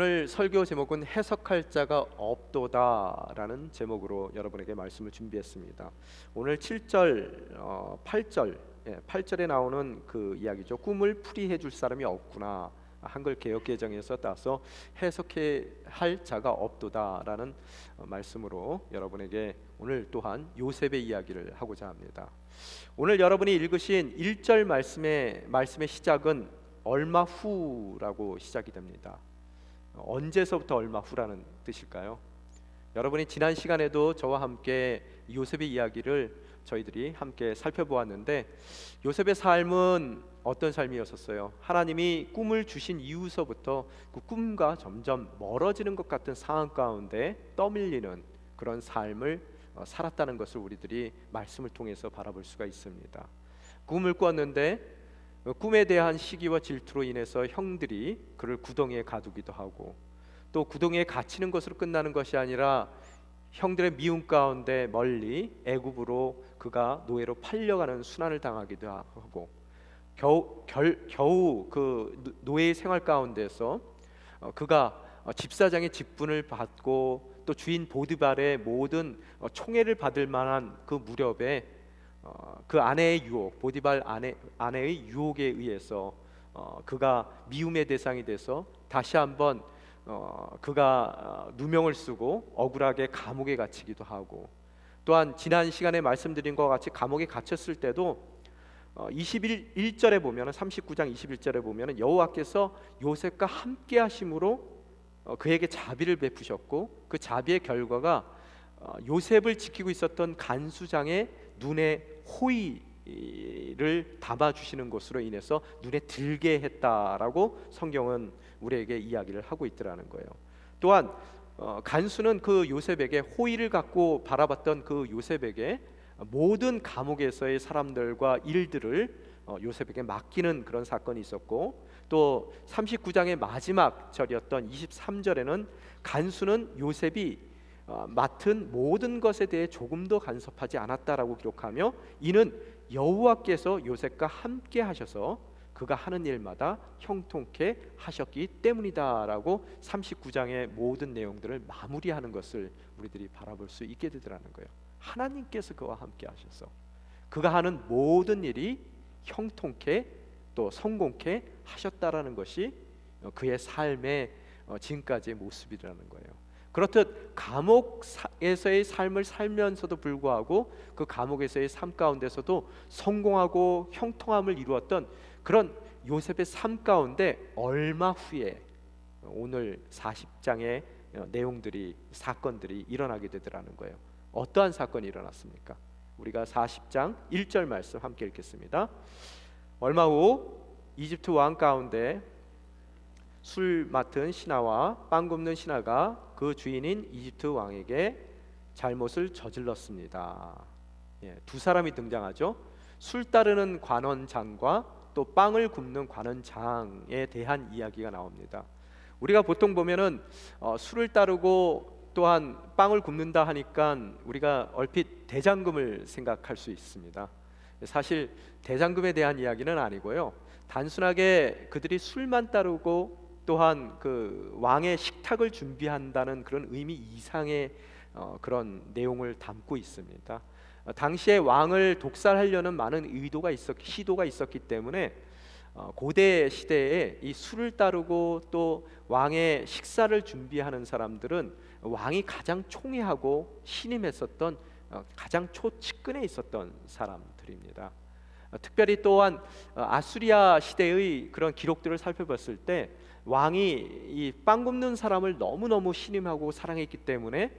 오늘 설교 제목은 해석할 자가 없도다라는 제목으로 여러분에게 말씀을 준비했습니다. 오늘 7절, 8절, 8절에 나오는 그 이야기죠. 꿈을 풀이해 줄 사람이 없구나. 한글 개역 개정에서 따서 해석해 할 자가 없도다라는 말씀으로 여러분에게 오늘 또한 요셉의 이야기를 하고자 합니다. 오늘 여러분이 읽으신 1절 말씀의 시작은 얼마 후라고 시작이 됩니다. 언제서부터 얼마 후라는 뜻일까요? 여러분이 지난 시간에도 저와 함께 요셉의 이야기를 저희들이 함께 살펴보았는데, 요셉의 삶은 어떤 삶이었었어요? 하나님이 꿈을 주신 이후서부터 그 꿈과 점점 멀어지는 것 같은 상황 가운데 떠밀리는 그런 삶을 살았다는 것을 우리들이 말씀을 통해서 바라볼 수가 있습니다. 꿈을 꿨는데 꿈에 대한 시기와 질투로 인해서 형들이 그를 구덩이에 가두기도 하고, 또 구덩이에 갇히는 것으로 끝나는 것이 아니라 형들의 미움 가운데 멀리 애굽으로 그가 노예로 팔려가는 순환을 당하기도 하고, 겨우 그 노예의 생활 가운데서 그가 집사장의 직분을 받고 또 주인 보디발의 모든 총애를 받을 만한 그 무렵에 그 아내의 유혹, 보디발 아내의 유혹에 의해서 그가 미움의 대상이 돼서 다시 한번 그가 누명을 쓰고 억울하게 감옥에 갇히기도 하고, 또한 지난 시간에 말씀드린 것과 같이 감옥에 갇혔을 때도 21절에 보면 39장 21절에 보면 여호와께서 요셉과 함께 하심으로 그에게 자비를 베푸셨고, 그 자비의 결과가 요셉을 지키고 있었던 간수장의 눈에 호의를 담아주시는 것으로 인해서 눈에 들게 했다라고 성경은 우리에게 이야기를 하고 있더라는 거예요. 또한 간수는 그 요셉에게 호의를 갖고 바라봤던 그 요셉에게 모든 감옥에서의 사람들과 일들을 요셉에게 맡기는 그런 사건이 있었고, 또 39장의 마지막 절이었던 23절에는 간수는 요셉이 맡은 모든 것에 대해 조금도 간섭하지 않았다라고 기록하며, 이는 여호와께서 요셉과 함께 하셔서 그가 하는 일마다 형통케 하셨기 때문이다라고 39장의 모든 내용들을 마무리하는 것을 우리들이 바라볼 수 있게 되더라는 거예요. 하나님께서 그와 함께 하셔서 그가 하는 모든 일이 형통케 또 성공케 하셨다라는 것이 그의 삶의 지금까지의 모습이라는 거예요. 그렇듯 감옥에서의 삶을 살면서도 불구하고 그 감옥에서의 삶 가운데서도 성공하고 형통함을 이루었던 그런 요셉의 삶 가운데 얼마 후에 오늘 40장의 내용들이, 사건들이 일어나게 되더라는 거예요. 어떠한 사건이 일어났습니까? 우리가 40장 1절 말씀 함께 읽겠습니다. 얼마 후 이집트 왕 가운데 술 맡은 신하와 빵 굽는 신하가 그 주인인 이집트 왕에게 잘못을 저질렀습니다. 두 사람이 등장하죠. 술 따르는 관원장과 또 빵을 굽는 관원장에 대한 이야기가 나옵니다. 우리가 보통 보면은 술을 따르고 또한 빵을 굽는다 하니까 우리가 얼핏 대장금을 생각할 수 있습니다. 사실 대장금에 대한 이야기는 아니고요, 단순하게 그들이 술만 따르고 또한 그 왕의 식탁을 준비한다는 그런 의미 이상의 그런 내용을 담고 있습니다. 당시에 왕을 독살하려는 많은 시도가 있었기 때문에 고대 시대에 이 술을 따르고 또 왕의 식사를 준비하는 사람들은 왕이 가장 총애하고 신임했었던 가장 초측근에 있었던 사람들입니다. 특별히 또한 아수리아 시대의 그런 기록들을 살펴봤을 때 왕이 이 빵 굽는 사람을 너무너무 신임하고 사랑했기 때문에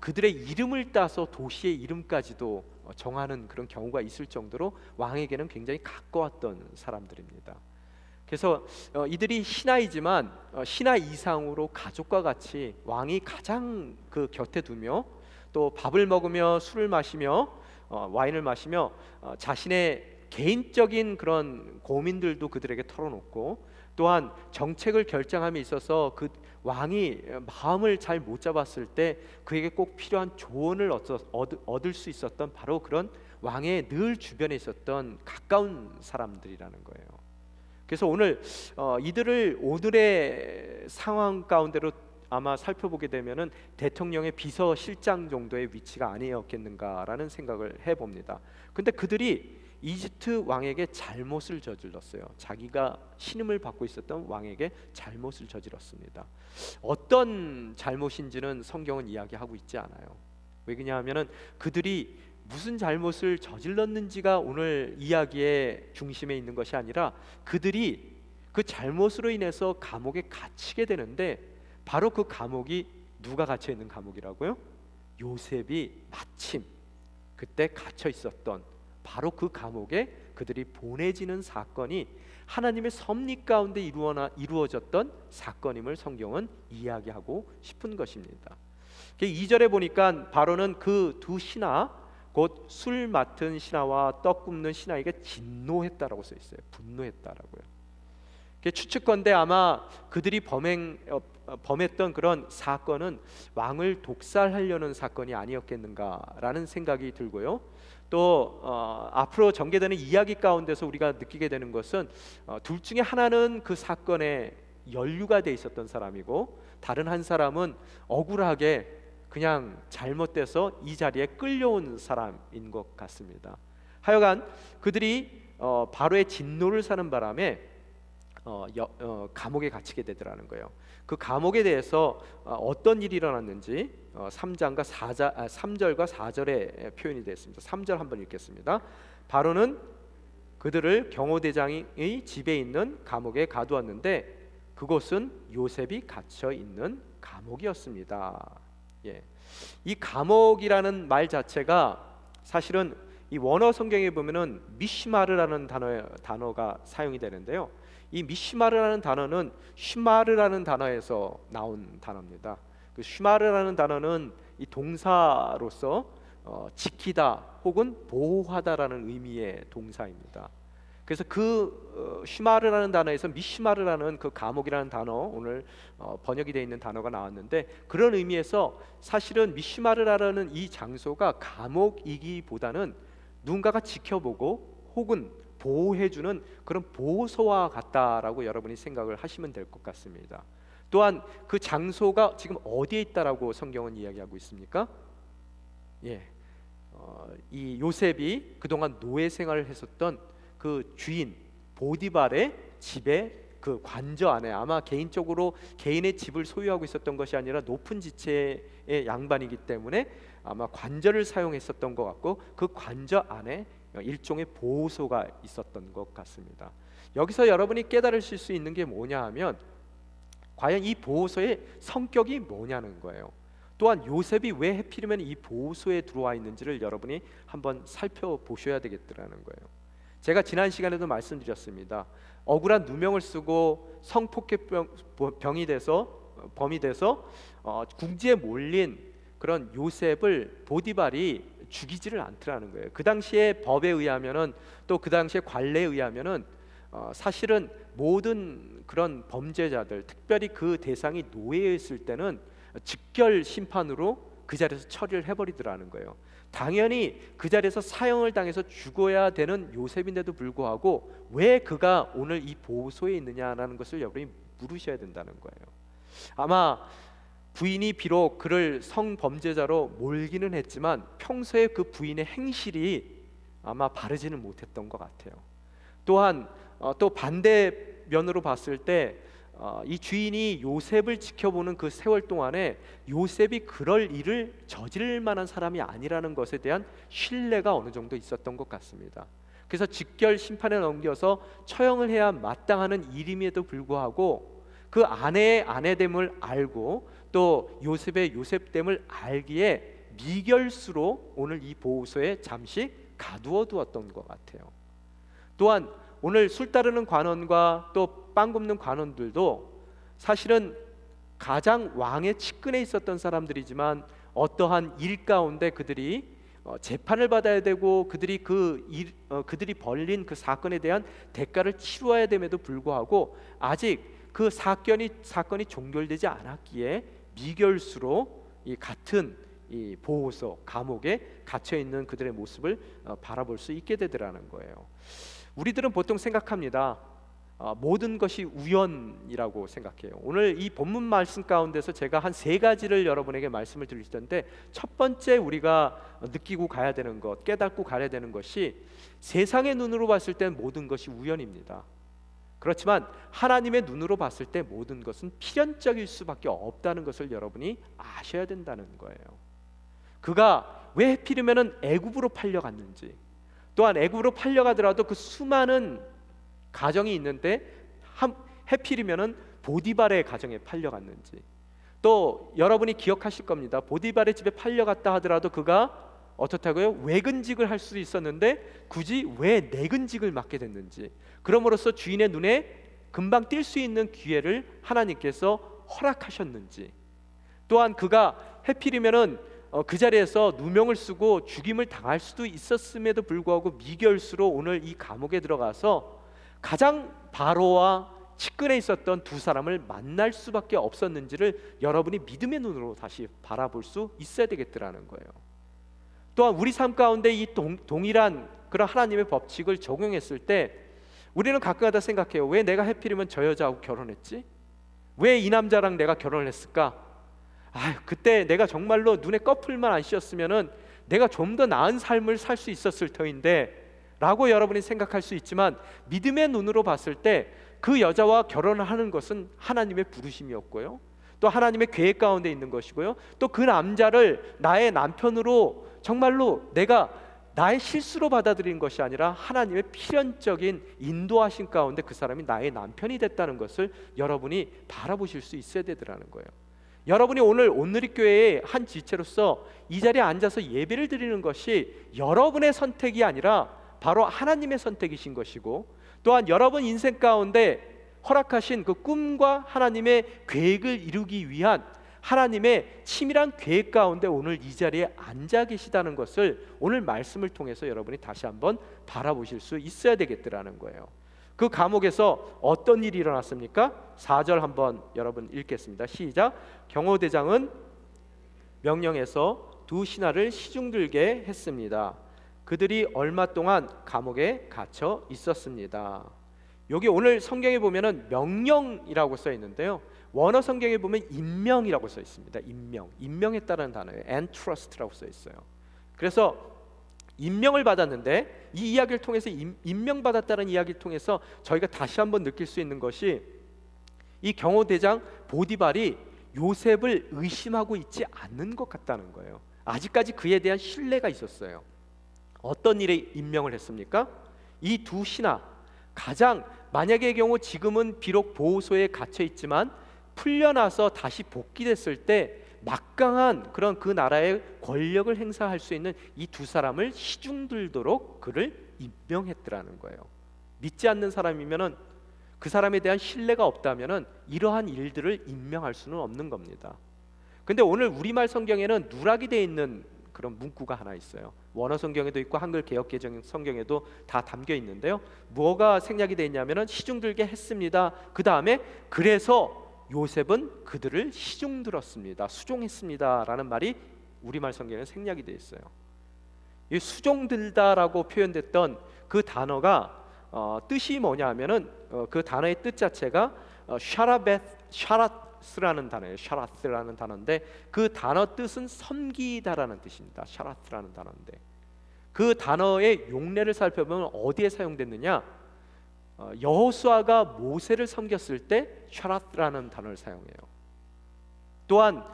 그들의 이름을 따서 도시의 이름까지도 정하는 그런 경우가 있을 정도로 왕에게는 굉장히 가까웠던 사람들입니다. 그래서 이들이 신하이지만 신하 이상으로 가족과 같이 왕이 가장 그 곁에 두며 또 밥을 먹으며 술을 마시며 와인을 마시며 자신의 개인적인 그런 고민들도 그들에게 털어놓고, 또한 정책을 결정함에 있어서 그 왕이 마음을 잘 못 잡았을 때 그에게 꼭 필요한 조언을 얻을 수 있었던 바로 그런 왕의 늘 주변에 있었던 가까운 사람들이라는 거예요. 그래서 오늘 이들을 오늘의 상황 가운데로 아마 살펴보게 되면은 대통령의 비서실장 정도의 위치가 아니었겠는가라는 생각을 해봅니다. 근데 그들이 이집트 왕에게 잘못을 저질렀어요. 자기가 신임을 받고 있었던 왕에게 잘못을 저질렀습니다. 어떤 잘못인지는 성경은 이야기하고 있지 않아요. 왜 그러냐하면은 그들이 무슨 잘못을 저질렀는지가 오늘 이야기의 중심에 있는 것이 아니라 그들이 그 잘못으로 인해서 감옥에 갇히게 되는데, 바로 그 감옥이 누가 갇혀 있는 감옥이라고요? 요셉이 마침 그때 갇혀 있었던 바로 그 감옥에 그들이 보내지는 사건이 하나님의 섭리 가운데 이루어졌던 사건임을 성경은 이야기하고 싶은 것입니다. 2절에 보니까 바로는 그 두 신하, 곧 술 맡은 신하와 떡 굽는 신하에게 진노했다라고 써 있어요. 분노했다라고요. 추측컨대 아마 그들이 범했던 그런 사건은 왕을 독살하려는 사건이 아니었겠는가라는 생각이 들고요. 또 앞으로 전개되는 이야기 가운데서 우리가 느끼게 되는 것은 둘 중에 하나는 그 사건에 연루가 돼 있었던 사람이고, 다른 한 사람은 억울하게 그냥 잘못돼서 이 자리에 끌려온 사람인 것 같습니다. 하여간 그들이 바로의 진노를 사는 바람에 감옥에 갇히게 되더라는 거예요. 그 감옥에 대해서 어떤 일이 일어났는지 3절과 4절에 표현이 되어 있습니다. 3절 한번 읽겠습니다. 바로는 그들을 경호대장의 집에 있는 감옥에 가두었는데 그곳은 요셉이 갇혀 있는 감옥이었습니다. 이 감옥이라는 말 자체가 사실은 이 원어 성경에 보면은 미시마르라는 단어가 사용이 되는데요. 이 미시마르라는 단어는 쉬마르라는 단어에서 나온 단어입니다. 그 쉬마르라는 단어는 이 동사로서 지키다 혹은 보호하다라는 의미의 동사입니다. 그래서 그 쉬마르라는 단어에서 미시마르라는 그 감옥이라는 단어, 오늘 번역이 되어 있는 단어가 나왔는데, 그런 의미에서 사실은 미시마르라는 이 장소가 감옥이기보다는 누군가가 지켜보고 혹은 보호해주는 그런 보호소와 같다라고 여러분이 생각을 하시면 될 것 같습니다. 또한 그 장소가 지금 어디에 있다라고 성경은 이야기하고 있습니까? 이 요셉이 그동안 노예 생활을 했었던 그 주인 보디발의 집에 그 관저 안에, 아마 개인적으로 개인의 집을 소유하고 있었던 것이 아니라 높은 지체의 양반이기 때문에 아마 관저를 사용했었던 것 같고, 그 관저 안에 일종의 보호소가 있었던 것 같습니다. 여기서 여러분이 깨달으실 수 있는 게 뭐냐 하면, 과연 이 보호소의 성격이 뭐냐는 거예요. 또한 요셉이 왜 하필이면 이 보호소에 들어와 있는지를 여러분이 한번 살펴보셔야 되겠더라는 거예요. 제가 지난 시간에도 말씀드렸습니다. 억울한 누명을 쓰고 성폭행병이 돼서 범이 돼서 궁지에 몰린 그런 요셉을 보디발이 죽이지를 않더라는 거예요. 그 당시에 법에 의하면은, 또 그 당시에 관례에 의하면은 사실은 모든 그런 범죄자들, 특별히 그 대상이 노예였을 때는 즉결 심판으로 그 자리에서 처리를 해버리더라는 거예요. 당연히 그 자리에서 사형을 당해서 죽어야 되는 요셉인데도 불구하고 왜 그가 오늘 이 보호소에 있느냐라는 것을 여러분이 물으셔야 된다는 거예요. 아마 부인이 비록 그를 성범죄자로 몰기는 했지만 평소에 그 부인의 행실이 아마 바르지는 못했던 것 같아요. 또한 또 반대면으로 봤을 때 이 주인이 요셉을 지켜보는 그 세월 동안에 요셉이 그럴 일을 저지를 만한 사람이 아니라는 것에 대한 신뢰가 어느 정도 있었던 것 같습니다. 그래서 직결 심판에 넘겨서 처형을 해야 마땅하는 일임에도 불구하고 그 아내의 아내됨을 알고 또 요셉의 요셉됨을 알기에 미결수로 오늘 이 보호소에 잠시 가두어 두었던 것 같아요. 또한 오늘 술 따르는 관원과 또 빵 굽는 관원들도 사실은 가장 왕의 측근에 있었던 사람들이지만 어떠한 일 가운데 그들이 재판을 받아야 되고 그들이 벌린 그 사건에 대한 대가를 치루어야 됨에도 불구하고 아직 그 사건이 종결되지 않았기에 미결수로 이 같은 이 보호소 감옥에 갇혀 있는 그들의 모습을 바라볼 수 있게 되더라는 거예요. 우리들은 보통 생각합니다. 모든 것이 우연이라고 생각해요. 오늘 이 본문 말씀 가운데서 제가 한 세 가지를 여러분에게 말씀을 드릴 텐데, 첫 번째 우리가 느끼고 가야 되는 것, 깨닫고 가야 되는 것이, 세상의 눈으로 봤을 때 모든 것이 우연입니다. 그렇지만 하나님의 눈으로 봤을 때 모든 것은 필연적일 수밖에 없다는 것을 여러분이 아셔야 된다는 거예요. 그가 왜 하필이면 애굽으로 팔려갔는지, 또한 애굽으로 팔려가더라도 그 수많은 가정이 있는데 하필이면은 보디발의 가정에 팔려갔는지, 또 여러분이 기억하실 겁니다. 보디발의 집에 팔려갔다 하더라도 그가 어떻다고요? 외근직을 할 수도 있었는데 굳이 왜 내근직을 맡게 됐는지, 그럼으로써 주인의 눈에 금방 띌 수 있는 기회를 하나님께서 허락하셨는지, 또한 그가 하필이면은 그 자리에서 누명을 쓰고 죽임을 당할 수도 있었음에도 불구하고 미결수로 오늘 이 감옥에 들어가서 가장 바로와 측근에 있었던 두 사람을 만날 수밖에 없었는지를 여러분이 믿음의 눈으로 다시 바라볼 수 있어야 되겠더라는 거예요. 또한 우리 삶 가운데 이 동일한 그런 하나님의 법칙을 적용했을 때 우리는 가끔가다 생각해요. 왜 내가 하필이면 저 여자하고 결혼했지? 왜 이 남자랑 내가 결혼을 했을까? 그때 내가 정말로 눈에 꺼풀만 안 씌었으면은 내가 좀 더 나은 삶을 살 수 있었을 터인데 라고 여러분이 생각할 수 있지만, 믿음의 눈으로 봤을 때 그 여자와 결혼을 하는 것은 하나님의 부르심이었고요, 또 하나님의 계획 가운데 있는 것이고요, 또 그 남자를 나의 남편으로 정말로 내가 나의 실수로 받아들인 것이 아니라 하나님의 필연적인 인도하심 가운데 그 사람이 나의 남편이 됐다는 것을 여러분이 바라보실 수 있어야 되더라는 거예요. 여러분이 오늘 온누리교회의 한 지체로서 이 자리에 앉아서 예배를 드리는 것이 여러분의 선택이 아니라 바로 하나님의 선택이신 것이고, 또한 여러분 인생 가운데 허락하신 그 꿈과 하나님의 계획을 이루기 위한 하나님의 치밀한 계획 가운데 오늘 이 자리에 앉아 계시다는 것을 오늘 말씀을 통해서 여러분이 다시 한번 바라보실 수 있어야 되겠더라는 거예요. 그 감옥에서 어떤 일이 일어났습니까? 4절 한번 여러분 읽겠습니다. 시작. 경호대장은 명령해서 두 신하를 시중들게 했습니다. 그들이 얼마 동안 감옥에 갇혀 있었습니다. 여기 오늘 성경에 보면은 명령이라고 써 있는데요, 원어 성경에 보면 임명이라고 써 있습니다. 임명했다는 단어예요. entrust라고 써 있어요. 그래서 임명을 받았는데, 이 이야기를 통해서 임명받았다는 이야기를 통해서 저희가 다시 한번 느낄 수 있는 것이, 이 경호대장 보디발이 요셉을 의심하고 있지 않는 것 같다는 거예요. 아직까지 그에 대한 신뢰가 있었어요. 어떤 일에 임명을 했습니까? 이 두 신하, 가장 만약의 경우 지금은 비록 보호소에 갇혀 있지만 풀려나서 다시 복귀됐을 때 막강한 그런 그 나라의 권력을 행사할 수 있는 이 두 사람을 시중들도록 그를 임명했더라는 거예요. 믿지 않는 사람이면은, 그 사람에 대한 신뢰가 없다면은 이러한 일들을 임명할 수는 없는 겁니다. 근데 오늘 우리말 성경에는 누락이 되어 있는 그런 문구가 하나 있어요. 원어 성경에도 있고 한글 개역 개정 성경에도 다 담겨 있는데요, 뭐가 생략이 되어 있냐면은 시중들게 했습니다. 그 다음에 그래서 요셉은 그들을 시중들었습니다, 수종했습니다 라는 말이 우리말 성경에 생략이 되어 있어요. 이 수종들다라고 표현됐던 그 단어가 뜻이 뭐냐면은 그 단어의 뜻 자체가 샤라스라는 단어예요. 샤라스라는 단어인데 그 단어 뜻은 섬기다라는 뜻입니다. 샤라스라는 단어인데 그 단어의 용례를 살펴보면 어디에 사용됐느냐? 여호수아가 모세를 섬겼을 때 샤라스라는 단어를 사용해요. 또한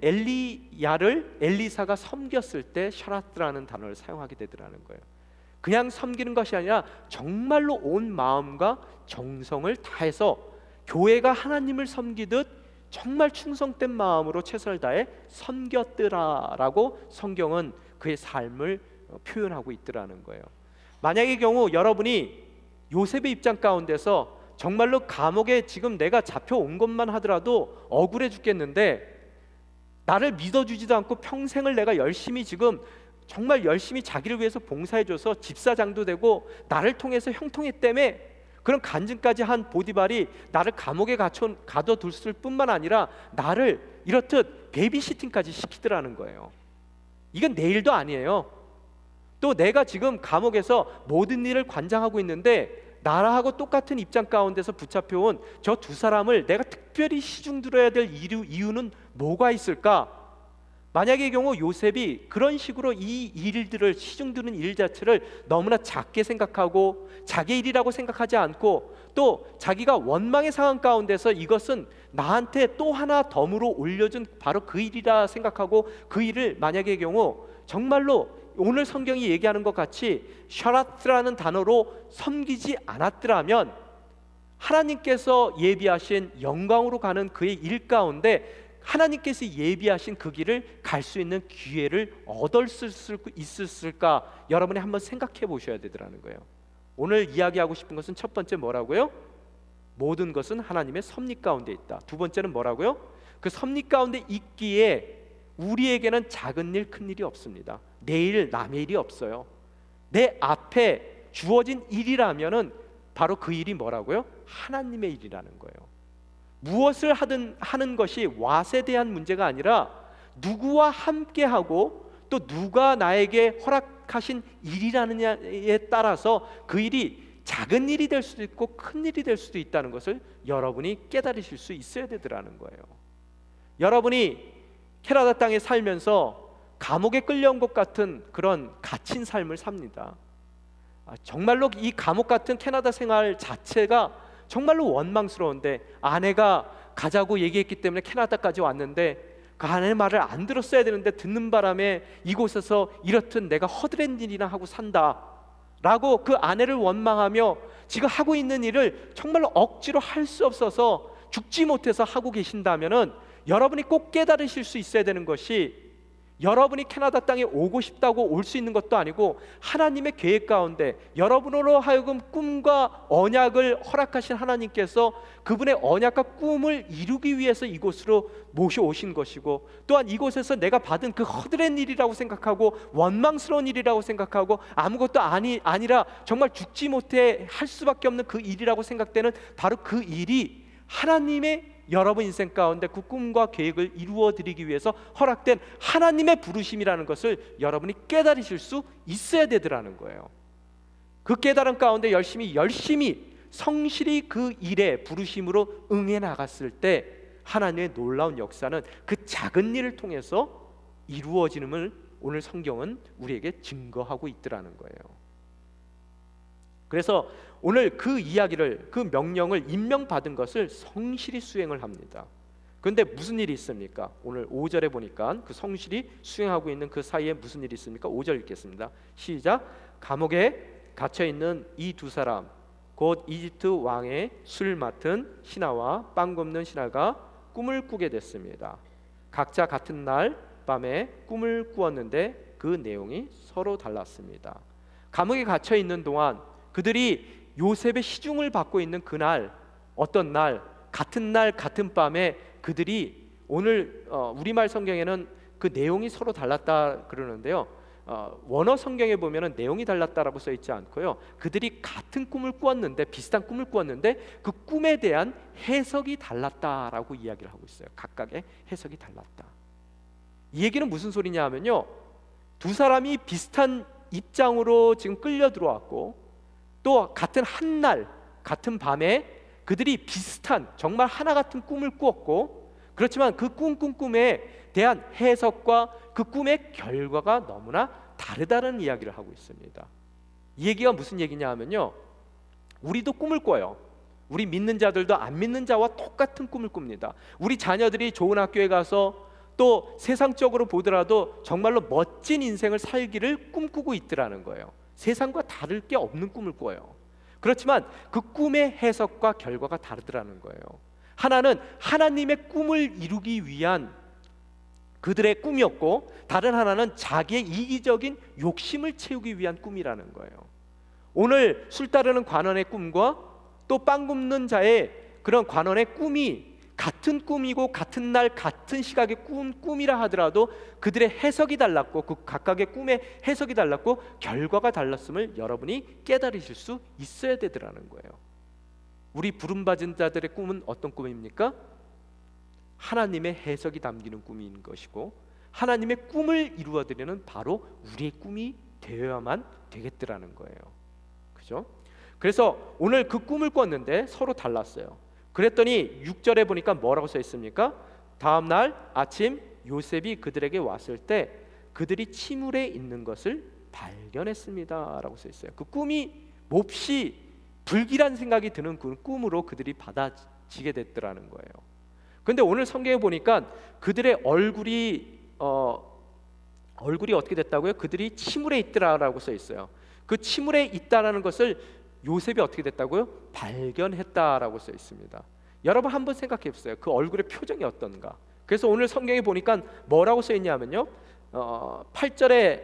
엘리야를 엘리사가 섬겼을 때 샤라스라는 단어를 사용하게 되더라는 거예요. 그냥 섬기는 것이 아니라 정말로 온 마음과 정성을 다해서 교회가 하나님을 섬기듯 정말 충성된 마음으로 최선을 다해 섬겼더라라고 성경은 그의 삶을 표현하고 있더라는 거예요. 만약의 경우 여러분이 요셉의 입장 가운데서 정말로 감옥에 지금 내가 잡혀온 것만 하더라도 억울해 죽겠는데 나를 믿어주지도 않고 평생을 내가 열심히 지금 정말 열심히 자기를 위해서 봉사해줘서 집사장도 되고 나를 통해서 형통했다며 그런 간증까지 한 보디발이 나를 감옥에 가둬둘 뿐만 아니라 나를 이렇듯 베이비시팅까지 시키더라는 거예요. 이건 내 일도 아니에요. 또 내가 지금 감옥에서 모든 일을 관장하고 있는데 나라하고 똑같은 입장 가운데서 붙잡혀온 저 두 사람을 내가 특별히 시중 들어야 될 이유는 뭐가 있을까? 만약의 경우 요셉이 그런 식으로 이 일들을, 시중 드는 일 자체를 너무나 작게 생각하고 자기 일이라고 생각하지 않고 또 자기가 원망의 상황 가운데서 이것은 나한테 또 하나 덤으로 올려준 바로 그 일이라 생각하고 그 일을 만약의 경우 정말로 오늘 성경이 얘기하는 것 같이 샤라트라는 단어로 섬기지 않았더라면 하나님께서 예비하신 영광으로 가는 그의 일 가운데 하나님께서 예비하신 그 길을 갈 수 있는 기회를 얻을 수 있었을까? 여러분이 한번 생각해 보셔야 되더라는 거예요. 오늘 이야기하고 싶은 것은 첫 번째 뭐라고요? 모든 것은 하나님의 섭리 가운데 있다. 두 번째는 뭐라고요? 그 섭리 가운데 있기에 우리에게는 작은 일, 큰 일이 없습니다. 내 일, 남의 일이 없어요. 내 앞에 주어진 일이라면은 바로 그 일이 뭐라고요? 하나님의 일이라는 거예요. 무엇을 하는 것이 왓에 대한 문제가 아니라 누구와 함께하고 또 누가 나에게 허락하신 일이라느냐에 따라서 그 일이 작은 일이 될 수도 있고 큰 일이 될 수도 있다는 것을 여러분이 깨달으실 수 있어야 되더라는 거예요. 여러분이 캐나다 땅에 살면서 감옥에 끌려온 것 같은 그런 갇힌 삶을 삽니다. 정말로 이 감옥 같은 캐나다 생활 자체가 정말로 원망스러운데 아내가 가자고 얘기했기 때문에 캐나다까지 왔는데 그 아내의 말을 안 들었어야 되는데 듣는 바람에 이곳에서 이렇든 내가 허드렛 일이나 하고 산다 라고 그 아내를 원망하며 지금 하고 있는 일을 정말로 억지로 할 수 없어서 죽지 못해서 하고 계신다면은 여러분이 꼭 깨달으실 수 있어야 되는 것이 여러분이 캐나다 땅에 오고 싶다고 올 수 있는 것도 아니고 하나님의 계획 가운데 여러분으로 하여금 꿈과 언약을 허락하신 하나님께서 그분의 언약과 꿈을 이루기 위해서 이곳으로 모셔오신 것이고 또한 이곳에서 내가 받은 그 허드렛 일이라고 생각하고 원망스러운 일이라고 생각하고 아무것도 아니라 정말 죽지 못해 할 수밖에 없는 그 일이라고 생각되는 바로 그 일이 하나님의 여러분 인생 가운데 그 꿈과 계획을 이루어 드리기 위해서 허락된 하나님의 부르심이라는 것을 여러분이 깨달으실 수 있어야 되더라는 거예요. 그 깨달음 가운데 열심히 성실히 그 일에 부르심으로 응해 나갔을 때 하나님의 놀라운 역사는 그 작은 일을 통해서 이루어지는을 오늘 성경은 우리에게 증거하고 있더라는 거예요. 그래서 오늘 그 이야기를, 그 명령을 임명받은 것을 성실히 수행을 합니다. 그런데 무슨 일이 있습니까? 오늘 5절에 보니까 그 성실히 수행하고 있는 그 사이에 무슨 일이 있습니까? 5절 읽겠습니다. 시작. 감옥에 갇혀있는 이 두 사람 곧 이집트 왕의 술 맡은 신하와 빵 굽는 신하가 꿈을 꾸게 됐습니다. 각자 같은 날 밤에 꿈을 꾸었는데 그 내용이 서로 달랐습니다. 감옥에 갇혀있는 동안 그들이 요셉의 시중을 받고 있는 그날, 어떤 날 같은 밤에 그들이 오늘 우리말 성경에는 그 내용이 서로 달랐다 그러는데요. 원어 성경에 보면은 내용이 달랐다라고 써 있지 않고요. 그들이 같은 꿈을 꾸었는데 비슷한 꿈을 꾸었는데 그 꿈에 대한 해석이 달랐다라고 이야기를 하고 있어요. 각각의 해석이 달랐다. 이 얘기는 무슨 소리냐 하면요. 두 사람이 비슷한 입장으로 지금 끌려 들어왔고 또 같은 한날 같은 밤에 그들이 비슷한 정말 하나 같은 꿈을 꾸었고 그렇지만 그 꿈에 대한 해석과 그 꿈의 결과가 너무나 다르다는 이야기를 하고 있습니다. 이 얘기가 무슨 얘기냐 하면요. 우리도 꿈을 꿔요. 우리 믿는 자들도 안 믿는 자와 똑같은 꿈을 꿉니다. 우리 자녀들이 좋은 학교에 가서 또 세상적으로 보더라도 정말로 멋진 인생을 살기를 꿈꾸고 있더라는 거예요. 세상과 다를 게 없는 꿈을 꿔요. 그렇지만 그 꿈의 해석과 결과가 다르더라는 거예요. 하나는 하나님의 꿈을 이루기 위한 그들의 꿈이었고 다른 하나는 자기의 이기적인 욕심을 채우기 위한 꿈이라는 거예요. 오늘 술 따르는 관원의 꿈과 또 빵 굽는 자의 그런 관원의 꿈이 같은 꿈이고 같은 날 같은 시각의 꿈이라 하더라도 그들의 해석이 달랐고 그 각각의 꿈의 해석이 달랐고 결과가 달랐음을 여러분이 깨달으실 수 있어야 되더라는 거예요. 우리 부름받은 자들의 꿈은 어떤 꿈입니까? 하나님의 해석이 담기는 꿈인 것이고 하나님의 꿈을 이루어드리는 바로 우리의 꿈이 되어야만 되겠더라는 거예요. 그죠? 그래서 오늘 그 꿈을 꿨는데 서로 달랐어요. 그랬더니 6절에 보니까 뭐라고 써 있습니까? 다음 날 아침 요셉이 그들에게 왔을 때 그들이 침울에 있는 것을 발견했습니다 라고 써 있어요. 그 꿈이 몹시 불길한 생각이 드는 그 꿈으로 그들이 받아지게 됐더라는 거예요. 근데 오늘 성경에 보니까 그들의 얼굴이 어떻게 됐다고요? 그들이 침울에 있더라라고 써 있어요. 그 침울에 있다라는 것을 요셉이 어떻게 됐다고요? 발견했다라고 써 있습니다. 여러분 한번 생각해 보세요. 그 얼굴의 표정이 어떤가? 그래서 오늘 성경에 보니까 뭐라고 써 있냐면요. 7절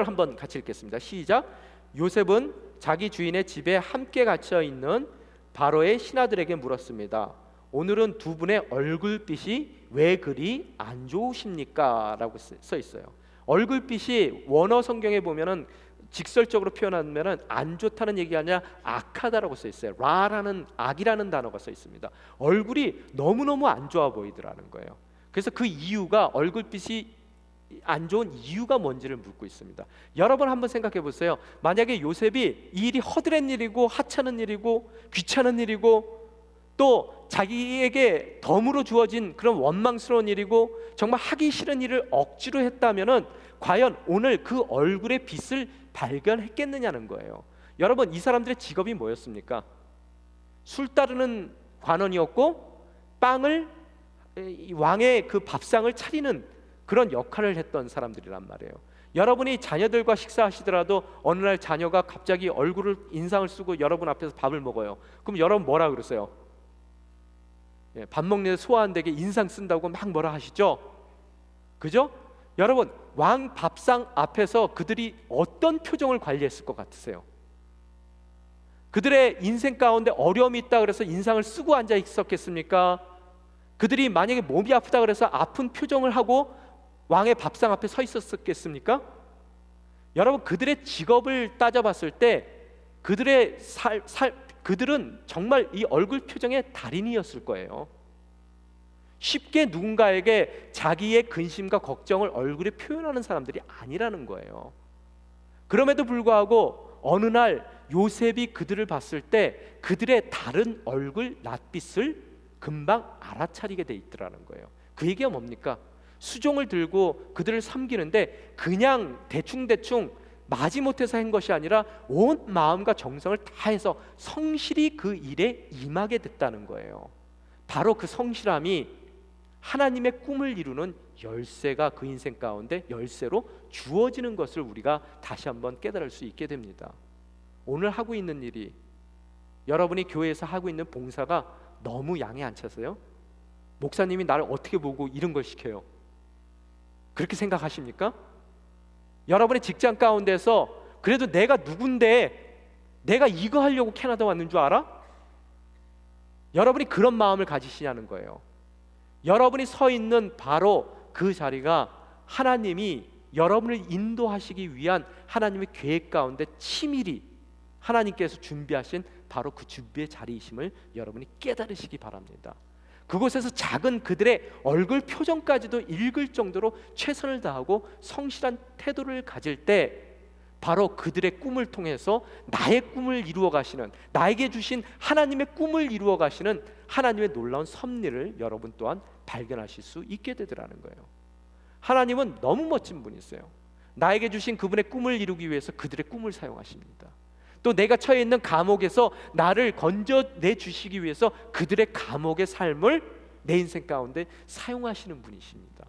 한번 같이 읽겠습니다. 시작. 요셉은 자기 주인의 집에 함께 갇혀 있는 바로의 신하들에게 물었습니다. 오늘은 두 분의 얼굴빛이 왜 그리 안 좋으십니까? 라고 써 있어요. 얼굴빛이 원어 성경에 보면은 직설적으로 표현하면은 안 좋다는 얘기가 아니라 악하다라고 써 있어요. 라라는 악이라는 단어가 써 있습니다. 얼굴이 너무너무 안 좋아 보이더라는 거예요. 그래서 그 이유가 얼굴빛이 안 좋은 이유가 뭔지를 묻고 있습니다. 여러분 한번 생각해 보세요. 만약에 요셉이 이 일이 허드렛 일이고 하찮은 일이고 귀찮은 일이고 또 자기에게 덤으로 주어진 그런 원망스러운 일이고 정말 하기 싫은 일을 억지로 했다면은 과연 오늘 그 얼굴의 빛을 발견했겠느냐는 거예요. 여러분 이 사람들의 직업이 뭐였습니까? 술 따르는 관원이었고 빵을 왕의 그 밥상을 차리는 그런 역할을 했던 사람들이란 말이에요. 여러분이 자녀들과 식사하시더라도 어느 날 자녀가 갑자기 얼굴을 인상을 쓰고 여러분 앞에서 밥을 먹어요. 그럼 여러분 뭐라 그러세요? 밥 먹는 데 소화 안 되게 인상 쓴다고 막 뭐라 하시죠? 그죠? 여러분 왕 밥상 앞에서 그들이 어떤 표정을 관리했을 것 같으세요? 그들의 인생 가운데 어려움이 있다 그래서 인상을 쓰고 앉아 있었겠습니까? 그들이 만약에 몸이 아프다 그래서 아픈 표정을 하고 왕의 밥상 앞에 서 있었겠습니까? 여러분 그들의 직업을 따져봤을 때 그들은 정말 이 얼굴 표정의 달인이었을 거예요. 쉽게 누군가에게 자기의 근심과 걱정을 얼굴에 표현하는 사람들이 아니라는 거예요. 그럼에도 불구하고 어느 날 요셉이 그들을 봤을 때 그들의 다른 얼굴 낯빛을 금방 알아차리게 돼 있더라는 거예요. 그 얘기가 뭡니까? 수종을 들고 그들을 섬기는데 그냥 대충대충 마지못해서 한 것이 아니라 온 마음과 정성을 다해서 성실히 그 일에 임하게 됐다는 거예요. 바로 그 성실함이 하나님의 꿈을 이루는 열쇠가 그 인생 가운데 열쇠로 주어지는 것을 우리가 다시 한번 깨달을 수 있게 됩니다. 오늘 하고 있는 일이, 여러분이 교회에서 하고 있는 봉사가 너무 양에 안 차서요? 목사님이 나를 어떻게 보고 이런 걸 시켜요? 그렇게 생각하십니까? 여러분의 직장 가운데서 그래도 내가 누군데 내가 이거 하려고 캐나다 왔는 줄 알아? 여러분이 그런 마음을 가지시냐는 거예요. 여러분이 서 있는 바로 그 자리가 하나님이 여러분을 인도하시기 위한 하나님의 계획 가운데 치밀히 하나님께서 준비하신 바로 그 준비의 자리이심을 여러분이 깨달으시기 바랍니다. 그곳에서 작은 그들의 얼굴 표정까지도 읽을 정도로 최선을 다하고 성실한 태도를 가질 때 바로 그들의 꿈을 통해서 나의 꿈을 이루어 가시는, 나에게 주신 하나님의 꿈을 이루어 가시는 하나님의 놀라운 섭리를 여러분 또한 발견하실 수 있게 되더라는 거예요. 하나님은 너무 멋진 분이세요. 나에게 주신 그분의 꿈을 이루기 위해서 그들의 꿈을 사용하십니다. 또 내가 처해 있는 감옥에서 나를 건져내 주시기 위해서 그들의 감옥의 삶을 내 인생 가운데 사용하시는 분이십니다.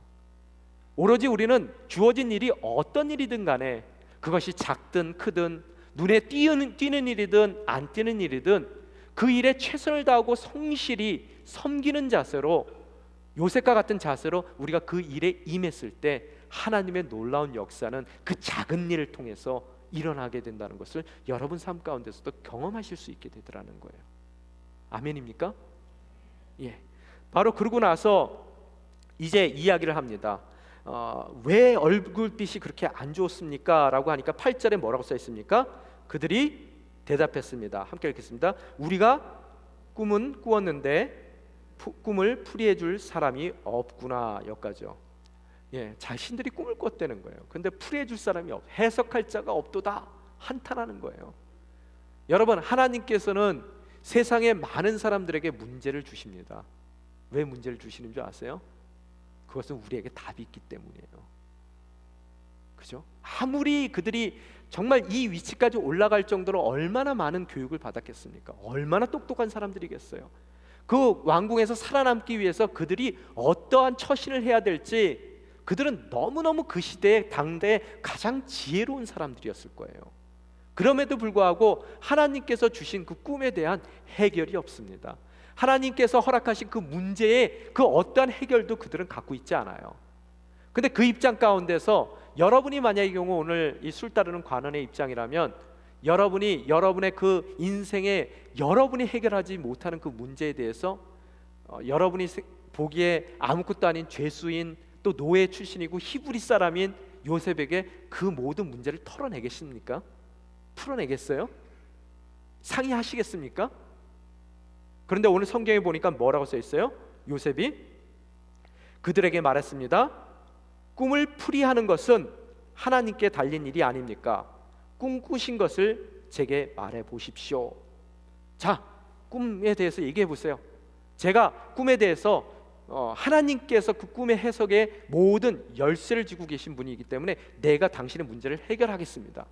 오로지 우리는 주어진 일이 어떤 일이든 간에 그것이 작든 크든 눈에 띄는 일이든 안 띄는 일이든 그 일에 최선을 다하고 성실히 섬기는 자세로, 요셉과 같은 자세로 우리가 그 일에 임했을 때 하나님의 놀라운 역사는 그 작은 일을 통해서 일어나게 된다는 것을 여러분 삶 가운데서도 경험하실 수 있게 되더라는 거예요. 아멘입니까? 예. 바로 그러고 나서 이제 이야기를 합니다. 왜 얼굴빛이 그렇게 안 좋습니까? 라고 하니까 8절에 뭐라고 써 있습니까? 그들이 대답했습니다. 함께 읽겠습니다. 우리가 꿈은 꾸었는데 꿈을 풀이해 줄 사람이 없구나. 여기까지요. 예, 자신들이 꿈을 꿨다는 거예요. 근데 풀이해 줄 사람이 해석할 자가 없도다 한탄하는 거예요. 여러분, 하나님께서는 세상의 많은 사람들에게 문제를 주십니다. 왜 문제를 주시는 줄 아세요? 그것은 우리에게 답이 있기 때문이에요. 그죠? 아무리 그들이 정말 이 위치까지 올라갈 정도로 얼마나 많은 교육을 받았겠습니까? 얼마나 똑똑한 사람들이겠어요? 그 왕궁에서 살아남기 위해서 그들이 어떠한 처신을 해야 될지 그들은 너무너무 그 시대에 당대에 가장 지혜로운 사람들이었을 거예요. 그럼에도 불구하고 하나님께서 주신 그 꿈에 대한 해결이 없습니다. 하나님께서 허락하신 그 문제에 그 어떠한 해결도 그들은 갖고 있지 않아요. 근데 그 입장 가운데서 여러분이 만약의 경우 오늘 이 술 따르는 관원의 입장이라면 여러분이 여러분의 그 인생에 여러분이 해결하지 못하는 그 문제에 대해서 여러분이 보기에 아무것도 아닌 죄수인 또 노예 출신이고 히브리 사람인 요셉에게 그 모든 문제를 털어내겠습니까? 풀어내겠어요? 상의하시겠습니까? 그런데 오늘 성경에 보니까 뭐라고 써 있어요? 요셉이 그들에게 말했습니다. 꿈을 풀이하는 것은 하나님께 달린 일이 아닙니까? 꿈꾸신 것을 제게 말해 보십시오. 자, 꿈에 대해서 얘기해 보세요. 제가 꿈에 대해서 하나님께서 그 꿈의 해석에 모든 열쇠를 쥐고 계신 분이기 때문에 내가 당신의 문제를 해결하겠습니다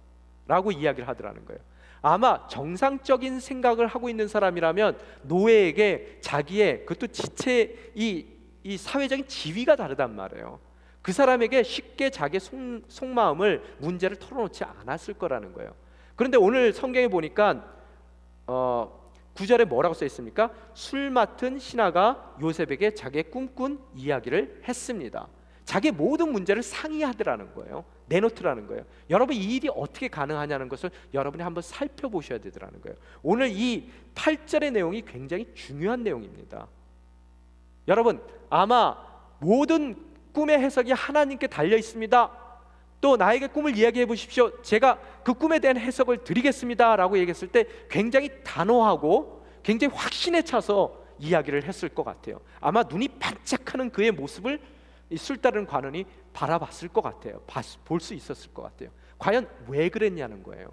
라고 이야기를 하더라는 거예요. 아마 정상적인 생각을 하고 있는 사람이라면 노예에게 자기의 그것도 지체 이 사회적인 지위가 다르단 말이에요. 그 사람에게 쉽게 자기의 속마음을 문제를 털어놓지 않았을 거라는 거예요. 그런데 오늘 성경에 보니까 9절에 뭐라고 써 있습니까? 술 맡은 신하가 요셉에게 자기의 꿈꾼 이야기를 했습니다. 자기의 모든 문제를 상의하더라는 거예요. 내놓더라는 거예요. 여러분, 이 일이 어떻게 가능하냐는 것을 여러분이 한번 살펴보셔야 되더라는 거예요. 오늘 이 8절의 내용이 굉장히 중요한 내용입니다. 여러분, 아마 모든 꿈의 해석이 하나님께 달려 있습니다. 또 나에게 꿈을 이야기해 보십시오. 제가 그 꿈에 대한 해석을 드리겠습니다 라고 얘기했을 때 굉장히 단호하고 굉장히 확신에 차서 이야기를 했을 것 같아요. 아마 눈이 반짝하는 그의 모습을 이 술 따르는 관원이 바라봤을 것 같아요. 볼 수 있었을 것 같아요. 과연 왜 그랬냐는 거예요.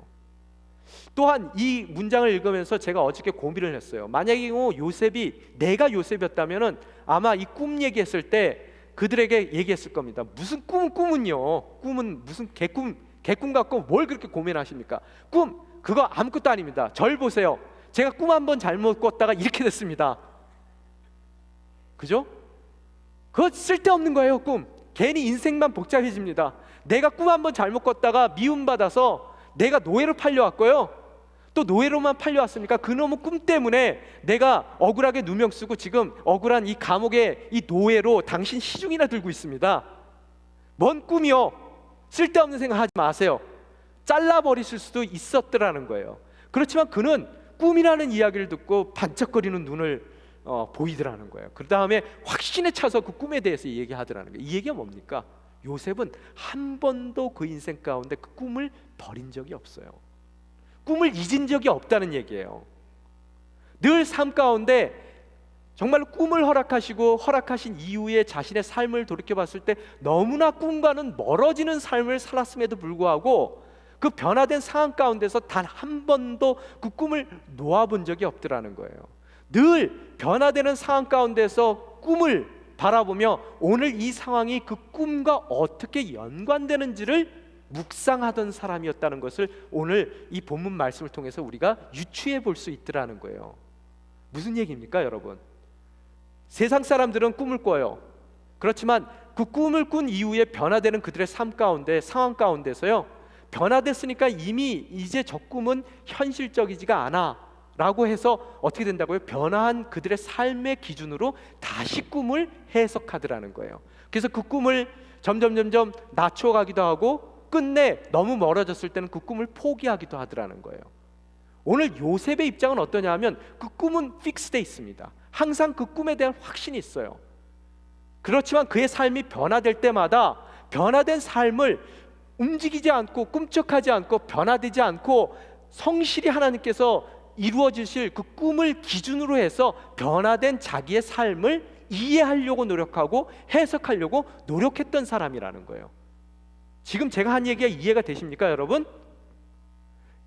또한 이 문장을 읽으면서 제가 어저께 고민을 했어요. 만약에 요셉이 내가 요셉이었다면은 아마 이 꿈 얘기했을 때 그들에게 얘기했을 겁니다. 무슨 꿈은요? 꿈은 무슨 개꿈 갖고 뭘 그렇게 고민하십니까? 꿈 그거 아무것도 아닙니다. 절 보세요. 제가 꿈 한번 잘못 꿨다가 이렇게 됐습니다. 그죠? 그거 쓸데없는 거예요. 꿈 괜히 인생만 복잡해집니다. 내가 꿈 한번 잘못 꿨다가 미움받아서 내가 노예로 팔려왔고요. 또 노예로만 팔려왔습니까? 그놈의 꿈 때문에 내가 억울하게 누명 쓰고 지금 억울한 이 감옥의 이 노예로 당신 시중이나 들고 있습니다. 뭔 꿈이요? 쓸데없는 생각 하지 마세요. 잘라버리실 수도 있었더라는 거예요. 그렇지만 그는 꿈이라는 이야기를 듣고 반짝거리는 눈을 보이더라는 거예요. 그 다음에 확신에 차서 그 꿈에 대해서 얘기하더라는 거예요. 이 얘기가 뭡니까? 요셉은 한 번도 그 인생 가운데 그 꿈을 버린 적이 없어요. 꿈을 잊은 적이 없다는 얘기예요. 늘 삶 가운데 정말로 꿈을 허락하신 이후에 자신의 삶을 돌이켜봤을 때 너무나 꿈과는 멀어지는 삶을 살았음에도 불구하고 그 변화된 상황 가운데서 단 한 번도 그 꿈을 놓아본 적이 없더라는 거예요. 늘 변화되는 상황 가운데서 꿈을 바라보며 오늘 이 상황이 그 꿈과 어떻게 연관되는지를 묵상하던 사람이었다는 것을 오늘 이 본문 말씀을 통해서 우리가 유추해 볼 수 있더라는 거예요. 무슨 얘기입니까, 여러분? 세상 사람들은 꿈을 꿔요. 그렇지만 그 꿈을 꾼 이후에 변화되는 그들의 삶 가운데, 상황 가운데서요, 변화됐으니까 이미 이제 저 꿈은 현실적이지가 않아 라고 해서 어떻게 된다고요? 변화한 그들의 삶의 기준으로 다시 꿈을 해석하더라는 거예요. 그래서 그 꿈을 점점 낮춰가기도 하고 끝내 너무 멀어졌을 때는 그 꿈을 포기하기도 하더라는 거예요. 오늘 요셉의 입장은 어떠냐 하면 그 꿈은 픽스돼 있습니다. 항상 그 꿈에 대한 확신이 있어요. 그렇지만 그의 삶이 변화될 때마다 변화된 삶을 움직이지 않고 꿈쩍하지 않고 변화되지 않고 성실히 하나님께서 이루어지실 그 꿈을 기준으로 해서 변화된 자기의 삶을 이해하려고 노력하고 해석하려고 노력했던 사람이라는 거예요. 지금 제가 한 얘기가 이해가 되십니까, 여러분?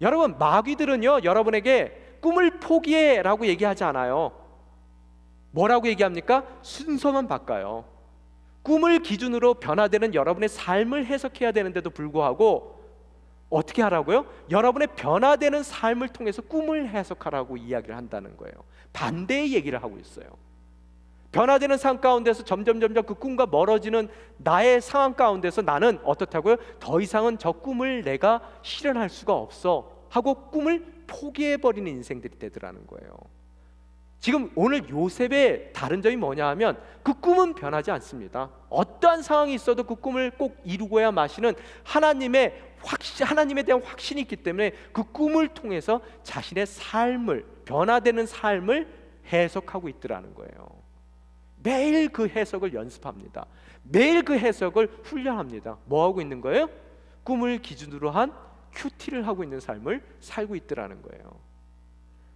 여러분, 마귀들은요 여러분에게 꿈을 포기해라고 얘기하지 않아요. 뭐라고 얘기합니까? 순서만 바꿔요. 꿈을 기준으로 변화되는 여러분의 삶을 해석해야 되는데도 불구하고 어떻게 하라고요? 여러분의 변화되는 삶을 통해서 꿈을 해석하라고 이야기를 한다는 거예요. 반대의 얘기를 하고 있어요. 변화되는 삶 가운데서 점점 그 꿈과 멀어지는 나의 상황 가운데서 나는 어떻다고요? 더 이상은 저 꿈을 내가 실현할 수가 없어 하고 꿈을 포기해버리는 인생들이 되더라는 거예요. 지금 오늘 요셉의 다른 점이 뭐냐 하면 그 꿈은 변하지 않습니다. 어떠한 상황이 있어도 그 꿈을 꼭 이루고야 마시는 하나님에 대한 확신이 있기 때문에 그 꿈을 통해서 자신의 삶을, 변화되는 삶을 해석하고 있더라는 거예요. 매일 그 해석을 연습합니다. 매일 그 해석을 훈련합니다. 뭐 하고 있는 거예요? 꿈을 기준으로 한 큐티를 하고 있는 삶을 살고 있더라는 거예요.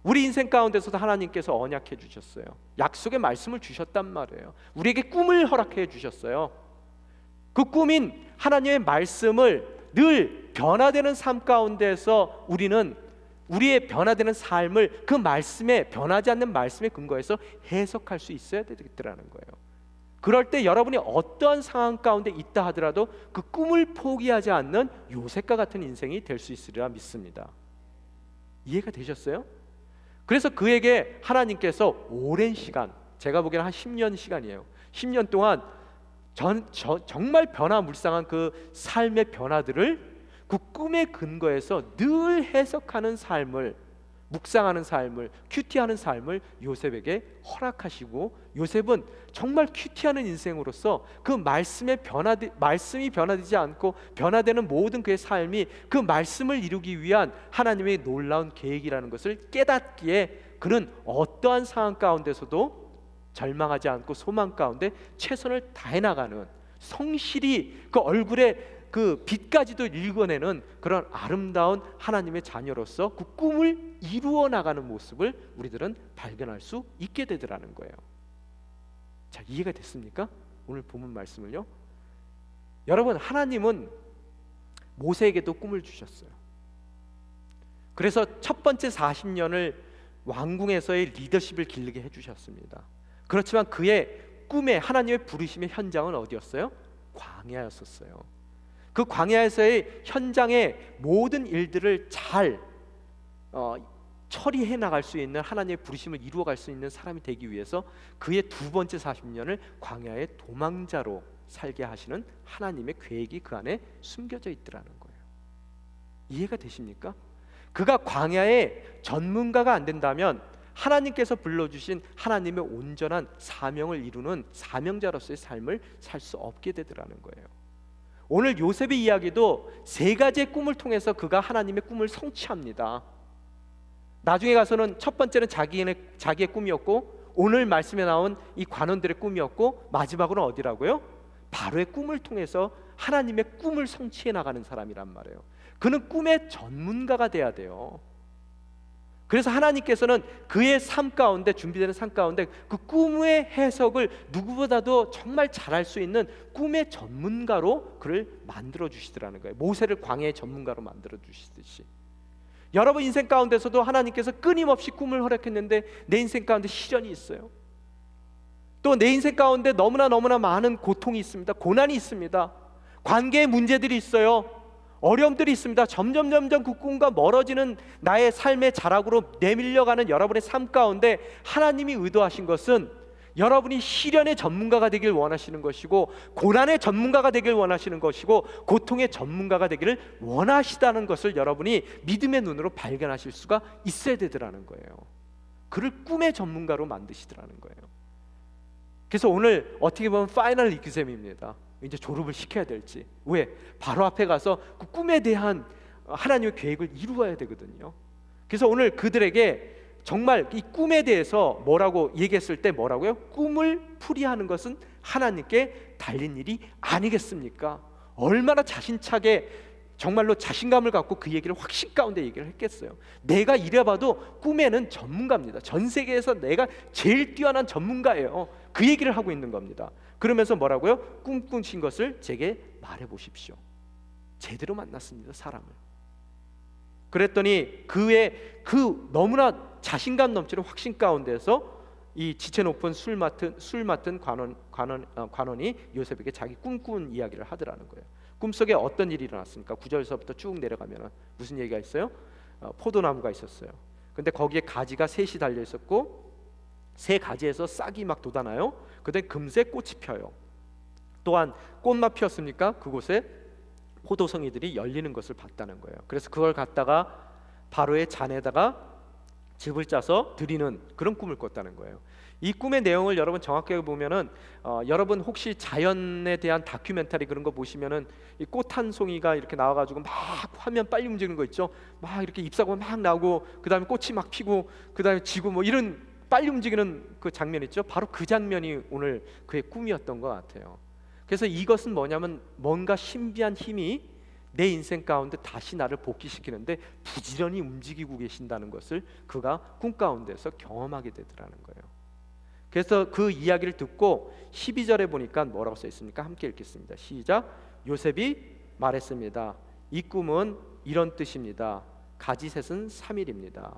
우리 인생 가운데서도 하나님께서 언약해 주셨어요. 약속의 말씀을 주셨단 말이에요. 우리에게 꿈을 허락해 주셨어요. 그 꿈인 하나님의 말씀을 늘 변화되는 삶 가운데서 우리는 우리의 변화되는 삶을 그 말씀에, 변하지 않는 말씀에 근거해서 해석할 수 있어야 되겠더라는 거예요. 그럴 때 여러분이 어떠한 상황 가운데 있다 하더라도 그 꿈을 포기하지 않는 요셉과 같은 인생이 될 수 있으리라 믿습니다. 이해가 되셨어요? 그래서 그에게 하나님께서 오랜 시간, 제가 보기에는 한 10년 시간이에요. 10년 동안 정말 변화무쌍한 그 삶의 변화들을 그 꿈의 근거에서 늘 해석하는 삶을, 묵상하는 삶을, 큐티하는 삶을 요셉에게 허락하시고, 요셉은 정말 큐티하는 인생으로서 그 말씀이 변화되지 않고 변화되는 모든 그의 삶이 그 말씀을 이루기 위한 하나님의 놀라운 계획이라는 것을 깨닫기에 그는 어떠한 상황 가운데서도 절망하지 않고 소망 가운데 최선을 다해 나가는, 성실히 그 얼굴에 그 빛까지도 읽어내는 그런 아름다운 하나님의 자녀로서 그 꿈을 이루어 나가는 모습을 우리들은 발견할 수 있게 되더라는 거예요. 자, 이해가 됐습니까? 오늘 본문 말씀을요. 여러분, 하나님은 모세에게도 꿈을 주셨어요. 그래서 첫 번째 40년을 왕궁에서의 리더십을 기르게 해주셨습니다. 그렇지만 그의 꿈에 하나님의 부르심의 현장은 어디였어요? 광야였었어요. 그 광야에서의 현장의 모든 일들을 잘 처리해 나갈 수 있는, 하나님의 부르심을 이루어갈 수 있는 사람이 되기 위해서 그의 두 번째 40년을 광야의 도망자로 살게 하시는 하나님의 계획이 그 안에 숨겨져 있더라는 거예요. 이해가 되십니까? 그가 광야의 전문가가 안 된다면 하나님께서 불러주신 하나님의 온전한 사명을 이루는 사명자로서의 삶을 살 수 없게 되더라는 거예요. 오늘 요셉의 이야기도 세 가지의 꿈을 통해서 그가 하나님의 꿈을 성취합니다. 나중에 가서는 첫 번째는 자기의 꿈이었고, 오늘 말씀에 나온 이 관원들의 꿈이었고, 마지막으로는 어디라고요? 바로의 꿈을 통해서 하나님의 꿈을 성취해 나가는 사람이란 말이에요. 그는 꿈의 전문가가 돼야 돼요. 그래서 하나님께서는 그의 삶 가운데, 준비되는 삶 가운데 그 꿈의 해석을 누구보다도 정말 잘할 수 있는 꿈의 전문가로 그를 만들어 주시더라는 거예요. 모세를 광야의 전문가로 만들어 주시듯이 여러분 인생 가운데서도 하나님께서 끊임없이 꿈을 허락했는데 내 인생 가운데 시련이 있어요. 또 내 인생 가운데 너무나 많은 고통이 있습니다. 고난이 있습니다. 관계의 문제들이 있어요. 어려움들이 있습니다. 점점 그 꿈과 멀어지는 나의 삶의 자락으로 내밀려가는 여러분의 삶 가운데 하나님이 의도하신 것은 여러분이 시련의 전문가가 되길 원하시는 것이고, 고난의 전문가가 되길 원하시는 것이고, 고통의 전문가가 되기를 원하시다는 것을 여러분이 믿음의 눈으로 발견하실 수가 있어야 되더라는 거예요. 그를 꿈의 전문가로 만드시더라는 거예요. 그래서 오늘 어떻게 보면 파이널 exam입니다. 이제 졸업을 시켜야 될지. 왜? 바로 앞에 가서 그 꿈에 대한 하나님의 계획을 이루어야 되거든요. 그래서 오늘 그들에게 정말 이 꿈에 대해서 뭐라고 얘기했을 때 뭐라고요? 꿈을 풀이하는 것은 하나님께 달린 일이 아니겠습니까? 얼마나 자신차게 정말로 자신감을 갖고 그 얘기를 확신 가운데 얘기를 했겠어요. 내가 이래봐도 꿈에는 전문가입니다. 전 세계에서 내가 제일 뛰어난 전문가예요. 그 얘기를 하고 있는 겁니다. 그러면서 뭐라고요? 꿈꾸신 것을 제게 말해 보십시오. 제대로 만났습니다, 사람을. 그랬더니 그 너무나 자신감 넘치는 확신 가운데서 이 지체 높은 술 맡은 관원이 요셉에게 자기 꿈꾼 이야기를 하더라는 거예요. 꿈속에 어떤 일이 일어났습니까? 9절서부터 쭉 내려가면 무슨 얘기가 있어요? 포도나무가 있었어요. 근데 거기에 가지가 셋이 달려 있었고 세 가지에서 싹이 막 돋아나요. 그다음에 금세 꽃이 펴요. 또한 꽃만 피었습니까? 그곳에 포도송이들이 열리는 것을 봤다는 거예요. 그래서 그걸 갖다가 바로의 잔에다가 즙을 짜서 드리는 그런 꿈을 꿨다는 거예요. 이 꿈의 내용을 여러분 정확하게 보면은 여러분 혹시 자연에 대한 다큐멘터리 그런 거 보시면은 이 꽃 한 송이가 이렇게 나와가지고 막 화면 빨리 움직이는 거 있죠. 막 이렇게 잎사귀가 막 나오고 그 다음에 꽃이 막 피고 그 다음에 지고 뭐 이런 빨리 움직이는 그 장면 있죠. 바로 그 장면이 오늘 그의 꿈이었던 것 같아요. 그래서 이것은 뭐냐면 뭔가 신비한 힘이 내 인생 가운데 다시 나를 복귀시키는데 부지런히 움직이고 계신다는 것을 그가 꿈 가운데서 경험하게 되더라는 거예요. 그래서 그 이야기를 듣고 12절에 보니까 뭐라고 써 있습니까? 함께 읽겠습니다. 시작. 요셉이 말했습니다. 이 꿈은 이런 뜻입니다. 가지셋은 3일입니다.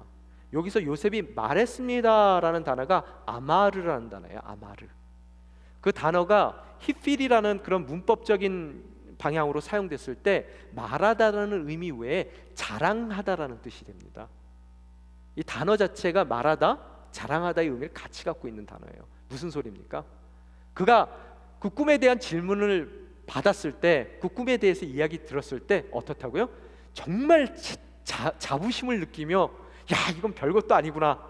여기서 요셉이 말했습니다라는 단어가 아마르라는 단어예요. 아마르. 그 단어가 히필이라는 그런 문법적인 방향으로 사용됐을 때 말하다라는 의미 외에 자랑하다라는 뜻이 됩니다. 이 단어 자체가 말하다, 자랑하다의 의미를 같이 갖고 있는 단어예요. 무슨 소리입니까? 그가 그 꿈에 대한 질문을 받았을 때, 그 꿈에 대해서 이야기 들었을 때 어떻다고요? 정말 자부심을 느끼며 야, 이건 별것도 아니구나.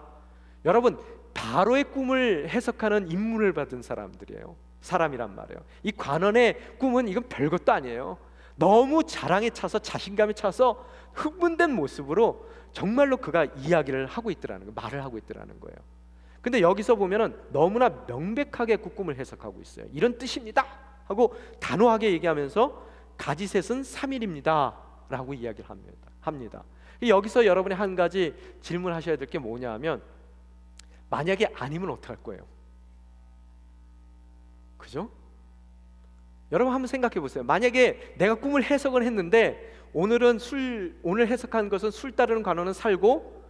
여러분, 바로의 꿈을 해석하는 임무를 받은 사람이란 말이에요. 이 관원의 꿈은 이건 별것도 아니에요. 너무 자랑에 차서 자신감에 차서 흥분된 모습으로 정말로 그가 이야기를 하고 있더라는 거예요. 말을 하고 있더라는 거예요. 근데 여기서 보면은 너무나 명백하게 그 꿈을 해석하고 있어요. 이런 뜻입니다 하고 단호하게 얘기하면서 가지셋은 3일입니다 라고 이야기를 합니다. 여기서 여러분이 한 가지 질문하셔야 될 게 뭐냐 하면 만약에 아니면 어떡할 거예요? 그죠? 여러분 한번 생각해 보세요. 만약에 내가 꿈을 해석을 했는데 오늘 해석한 것은 술 따르는 관원은 살고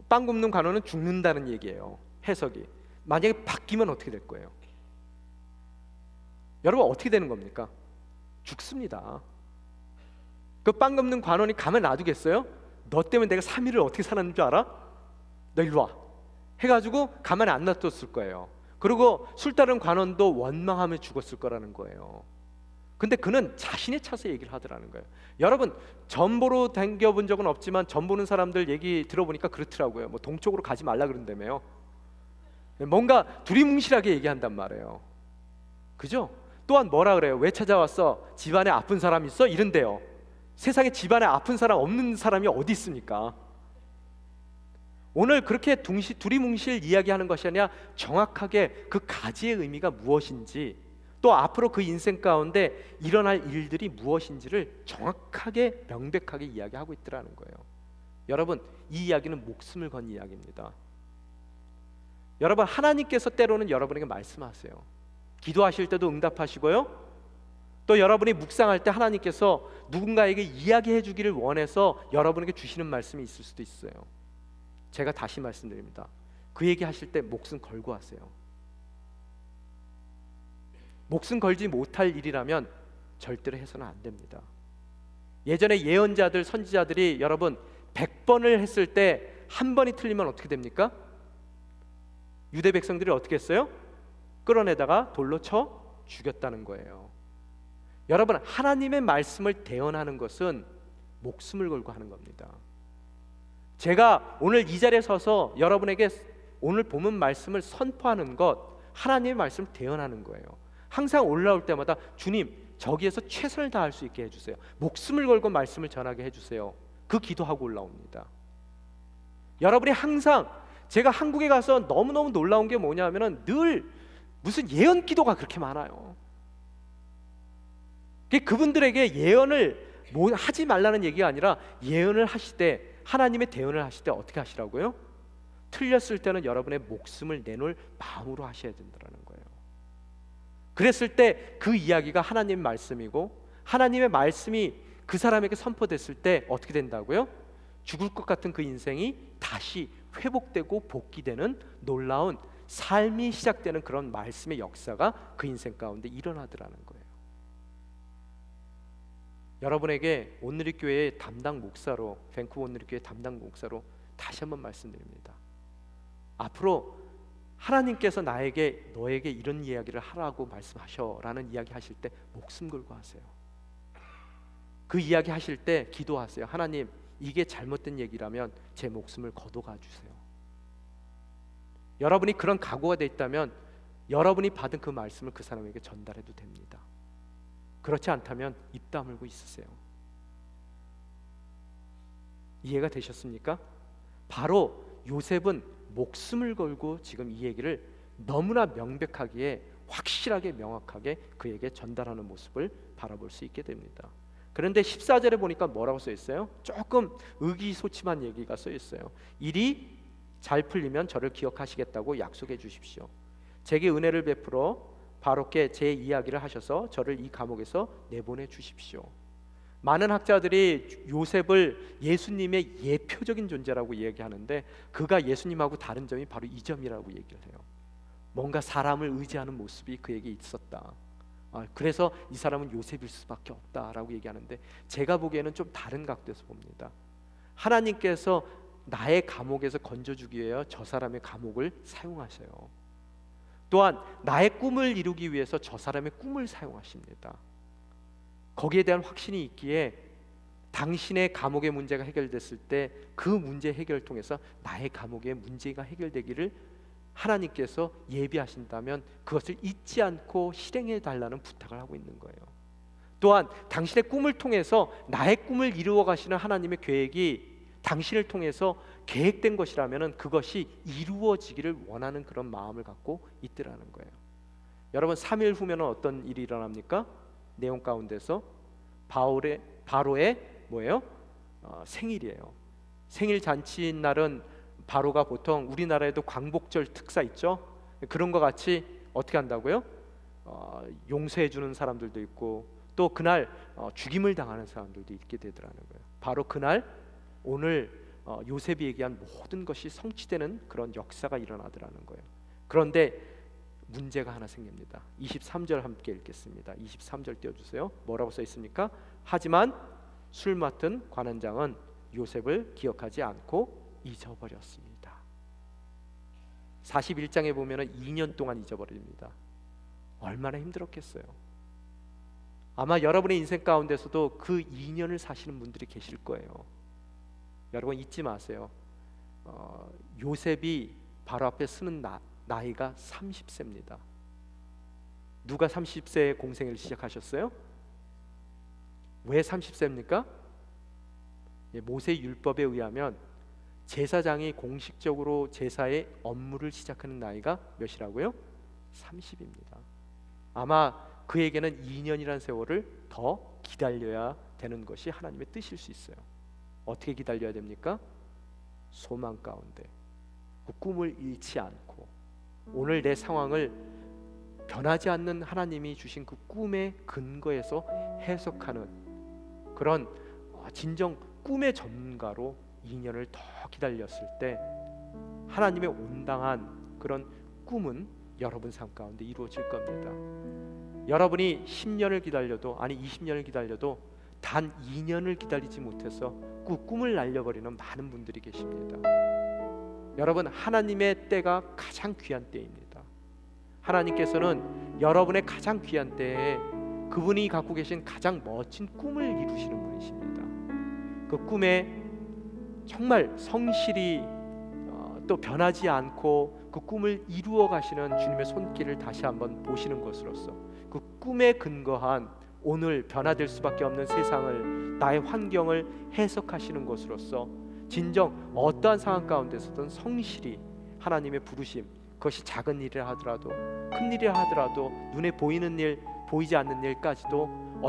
빵 굽는 관원은 죽는다는 얘기예요. 해석이. 만약에 바뀌면 어떻게 될 거예요? 여러분 어떻게 되는 겁니까? 죽습니다. 그 빵 굽는 관원이 가만 놔두겠어요? 너 때문에 내가 3일을 어떻게 살았는 줄 알아? 너 일로 와 해가지고 가만히 안 놔뒀을 거예요. 그리고 술 따른 관원도 원망하며 죽었을 거라는 거예요. 근데 그는 자신에 차서 얘기를 하더라는 거예요. 여러분 전보로 댕겨본 적은 없지만 전 보는 사람들 얘기 들어보니까 그렇더라고요. 뭐 동쪽으로 가지 말라 그런다며요. 뭔가 두리뭉실하게 얘기한단 말이에요. 그죠? 또한 뭐라 그래요? 왜 찾아왔어? 집안에 아픈 사람 있어? 이런데요. 세상에 집안에 아픈 사람 없는 사람이 어디 있습니까? 오늘 그렇게 두리뭉실 이야기하는 것이 아니라 정확하게 그 가지의 의미가 무엇인지 또 앞으로 그 인생 가운데 일어날 일들이 무엇인지를 정확하게 명백하게 이야기하고 있더라는 거예요. 여러분 이 이야기는 목숨을 건 이야기입니다. 여러분 하나님께서 때로는 여러분에게 말씀하세요. 기도하실 때도 응답하시고요. 또 여러분이 묵상할 때 하나님께서 누군가에게 이야기해 주기를 원해서 여러분에게 주시는 말씀이 있을 수도 있어요. 제가 다시 말씀드립니다. 그 얘기 하실 때 목숨 걸고 하세요. 목숨 걸지 못할 일이라면 절대로 해서는 안 됩니다. 예전에 예언자들, 선지자들이 여러분 100번을 했을 때 한 번이 틀리면 어떻게 됩니까? 유대 백성들이 어떻게 했어요? 끌어내다가 돌로 쳐 죽였다는 거예요. 여러분 하나님의 말씀을 대언하는 것은 목숨을 걸고 하는 겁니다. 제가 오늘 이 자리에 서서 여러분에게 오늘 본문 말씀을 선포하는 것, 하나님의 말씀을 대언하는 거예요. 항상 올라올 때마다 주님 저기에서 최선을 다할 수 있게 해주세요. 목숨을 걸고 말씀을 전하게 해주세요. 그 기도하고 올라옵니다. 여러분이 항상 제가 한국에 가서 너무너무 놀라운 게 뭐냐 하면은 늘 무슨 예언 기도가 그렇게 많아요. 그분들에게 예언을 하지 말라는 얘기가 아니라 예언을 하실 때 하나님의 대언을 하실 때 어떻게 하시라고요? 틀렸을 때는 여러분의 목숨을 내놓을 마음으로 하셔야 된다는 거예요. 그랬을 때 그 이야기가 하나님의 말씀이고 하나님의 말씀이 그 사람에게 선포됐을 때 어떻게 된다고요? 죽을 것 같은 그 인생이 다시 회복되고 복귀되는 놀라운 삶이 시작되는 그런 말씀의 역사가 그 인생 가운데 일어나더라는 거예요. 여러분에게 온누리교회의 담당 목사로, 밴쿠버 온누리교회 담당 목사로 다시 한번 말씀드립니다. 앞으로 하나님께서 너에게 이런 이야기를 하라고 말씀하셔라는 이야기 하실 때 목숨 걸고 하세요. 그 이야기 하실 때 기도하세요. 하나님, 이게 잘못된 얘기라면 제 목숨을 거둬가 주세요. 여러분이 그런 각오가 돼 있다면 여러분이 받은 그 말씀을 그 사람에게 전달해도 됩니다. 그렇지 않다면 입 다물고 있으세요. 이해가 되셨습니까? 바로 요셉은 목숨을 걸고 지금 이 얘기를 너무나 명백하게, 확실하게, 명확하게 그에게 전달하는 모습을 바라볼 수 있게 됩니다. 그런데 14절에 보니까 뭐라고 써 있어요? 조금 의기소침한 얘기가 써 있어요. 일이 잘 풀리면 저를 기억하시겠다고 약속해 주십시오. 제게 은혜를 베풀어 바로께 제 이야기를 하셔서 저를 이 감옥에서 내보내 주십시오. 많은 학자들이 요셉을 예수님의 예표적인 존재라고 얘기하는데 그가 예수님하고 다른 점이 바로 이 점이라고 얘기를 해요. 뭔가 사람을 의지하는 모습이 그에게 있었다. 그래서 이 사람은 요셉일 수밖에 없다라고 얘기하는데 제가 보기에는 좀 다른 각도에서 봅니다. 하나님께서 나의 감옥에서 건져주기 위해 저 사람의 감옥을 사용하세요. 또한 나의 꿈을 이루기 위해서 저 사람의 꿈을 사용하십니다. 거기에 대한 확신이 있기에 당신의 감옥의 문제가 해결됐을 때 그 문제 해결을 통해서 나의 감옥의 문제가 해결되기를 하나님께서 예비하신다면 그것을 잊지 않고 실행해 달라는 부탁을 하고 있는 거예요. 또한 당신의 꿈을 통해서 나의 꿈을 이루어 가시는 하나님의 계획이 당신을 통해서 계획된 것이라면 그것이 이루어지기를 원하는 그런 마음을 갖고 있더라는 거예요. 여러분 3일 후면 어떤 일이 일어납니까? 내용 가운데서 바로의 뭐예요? 생일이에요. 생일 잔치인 날은 바로가 보통 우리나라에도 광복절 특사 있죠? 그런 것 같이 어떻게 한다고요? 용서해 주는 사람들도 있고 또 그날 죽임을 당하는 사람들도 있게 되더라는 거예요. 바로 그날 오늘 요셉이 얘기한 모든 것이 성취되는 그런 역사가 일어나더라는 거예요. 그런데 문제가 하나 생깁니다. 23절 함께 읽겠습니다. 23절 띄워주세요. 뭐라고 써 있습니까? 하지만 술 맡은 관원장은 요셉을 기억하지 않고 잊어버렸습니다. 41장에 보면은 2년 동안 잊어버립니다. 얼마나 힘들었겠어요. 아마 여러분의 인생 가운데서도 그 2년을 사시는 분들이 계실 거예요. 여러분 잊지 마세요. 요셉이 바로 앞에 서는 나이가 30세입니다. 누가 30세에 공생을 시작하셨어요? 왜 30세입니까? 모세 율법에 의하면 제사장이 공식적으로 제사의 업무를 시작하는 나이가 몇이라고요? 30입니다. 아마 그에게는 2년이라는 세월을 더 기다려야 되는 것이 하나님의 뜻일 수 있어요. 어떻게 기다려야 됩니까? 소망 가운데 그 꿈을 잃지 않고 오늘 내 상황을 변하지 않는 하나님이 주신 그 꿈의 근거에서 해석하는 그런 진정 꿈의 전문가로 2년을 더 기다렸을 때 하나님의 온당한 그런 꿈은 여러분 삶 가운데 이루어질 겁니다. 여러분이 10년을 기다려도 아니 20년을 기다려도 단 2년을 기다리지 못해서 그 꿈을 날려버리는 많은 분들이 계십니다. 여러분 하나님의 때가 가장 귀한 때입니다. 하나님께서는 여러분의 가장 귀한 때에 그분이 갖고 계신 가장 멋진 꿈을 이루시는 분이십니다. 그 꿈에 정말 성실히 또 변하지 않고 그 꿈을 이루어 가시는 주님의 손길을 다시 한번 보시는 것으로서 그 꿈에 근거한 오늘 변화될 수밖에 없는 세상을 나의 환경을 해석하시는 것으로서 진정 어떠한 상황 가운데서든 성실히 하나님의 부르심 그것이 작은 일이라 하더라도 큰 일이라 하더라도 눈에 보이는 일 보이지 않는 일까지도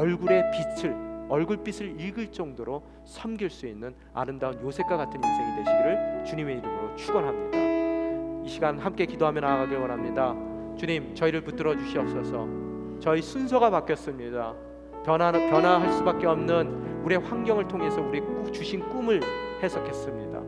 얼굴빛을 읽을 정도로 섬길 수 있는 아름다운 요셉과 같은 인생이 되시기를 주님의 이름으로 축원합니다. 이 시간 함께 기도하며 나아가길 원합니다. 주님 저희를 붙들어 주시옵소서. 저희 순서가 바뀌었습니다. 변화할 수밖에 없는 우리의 환경을 통해서 우리 주신 꿈을 해석했습니다.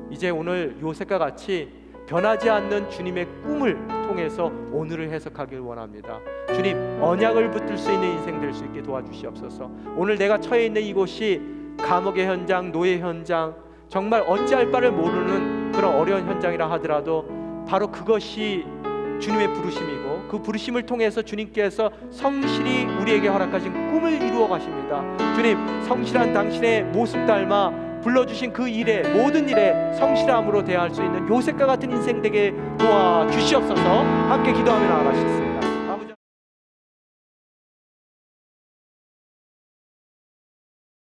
이제 오늘 요셉과 같이 변하지 않는 주님의 꿈을 통해서 오늘을 해석하길 원합니다. 주님, 언약을 붙들 수 있는 인생 될 수 있게 도와주시옵소서. 오늘 내가 처해 있는 이곳이 감옥의 현장, 노예 현장, 정말 어찌할 바를 모르는 그런 어려운 현장이라 하더라도 바로 그것이 주님의 부르심이고, 그 부르심을 통해서 주님께서 성실히 우리에게 허락하신 꿈을 이루어 가십니다. 주님, 성실한 당신의 모습 닮아 불러주신 그 일에, 모든 일에 성실함으로 대할 수 있는 요셉과 같은 인생 되게 도와주시옵소서. 함께 기도하며 나아가시겠습니다.